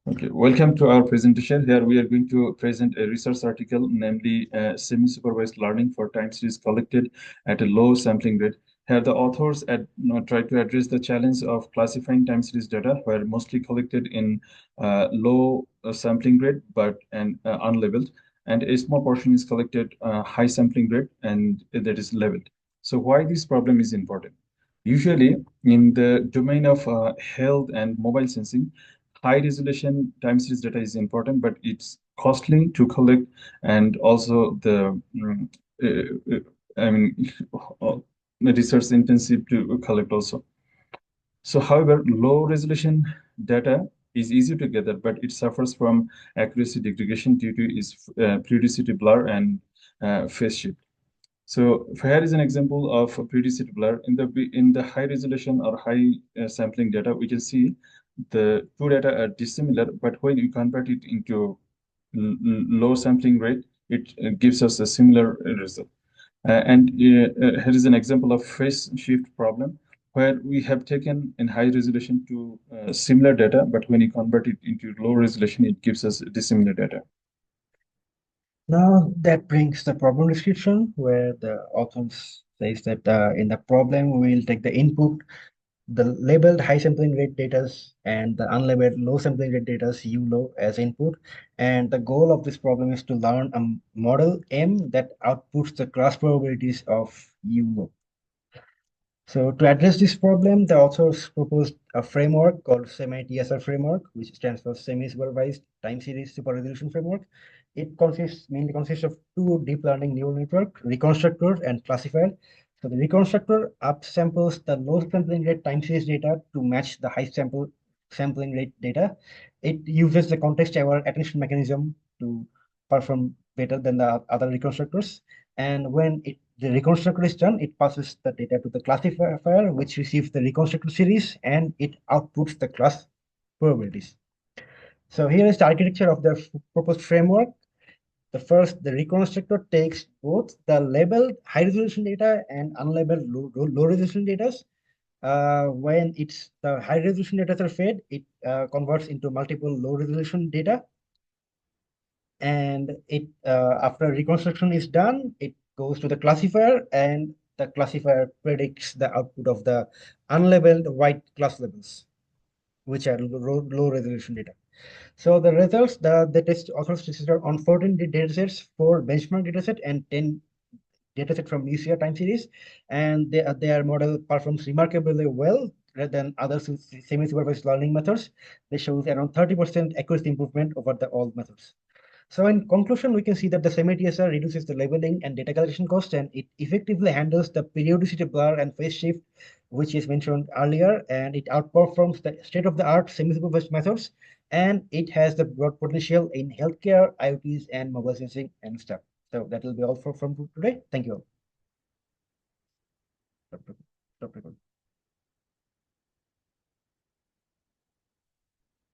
Okay, welcome to our presentation. Here we are going to present a research article, namely semi-supervised learning for time series collected at a low sampling rate. Here the authors try to address the challenge of classifying time series data where mostly collected in low sampling rate but unlabeled, and a small portion is collected high sampling rate and that is labeled. So why this problem is important? Usually in the domain of health and mobile sensing, high resolution time series data is important, but it's costly to collect, and also I mean, research intensive to collect also. So, however, low resolution data is easy to gather, but it suffers from accuracy degradation due to its periodicity blur and phase shift. So here is an example of a periodicity blur. In the high resolution or high sampling data, we can see the two data are dissimilar, but when you convert it into low sampling rate, it gives us a similar result. Here is an example of phase shift problem where we have taken in high resolution to similar data, but when you convert it into low resolution, it gives us dissimilar data. Now that brings the problem description where the authors says that in the problem we'll take the input, the labeled high sampling rate data and the unlabeled low sampling rate data U low as input. And the goal of this problem is to learn a model M that outputs the cross probabilities of U low. So to address this problem, the authors proposed a framework called Semi-TSR framework, which stands for Semi-Supervised Time Series Super Resolution Framework. It mainly consists of two deep learning neural network, reconstructor and classifier. So the reconstructor upsamples the low sampling rate time series data to match the high sampling rate data. It uses the context-aware attention mechanism to perform better than the other reconstructors. And when the reconstructor is done, it passes the data to the classifier, which receives the reconstructor series, and it outputs the class probabilities. So here is the architecture of the proposed framework. The reconstructor takes both the labeled high resolution data and unlabeled low resolution data. When the high resolution data are fed, it converts into multiple low resolution data, and it after reconstruction is done, it goes to the classifier, and the classifier predicts the output of the unlabeled white class labels, which are low resolution data. So the results, the test authors tested on 14 datasets, 4 benchmark dataset, and 10 dataset from UCR time series, and their model performs remarkably well rather than other semi-supervised learning methods. They show around 30% accuracy improvement over the old methods. So in conclusion, we can see that the Semi-TSR reduces the labeling and data collection cost, and it effectively handles the periodicity blur and phase shift, which is mentioned earlier, and it outperforms the state-of-the-art semi-supervised methods, and it has the broad potential in healthcare, IoTs, and mobile sensing and stuff. So that will be all from today. Thank you all. Stop recording.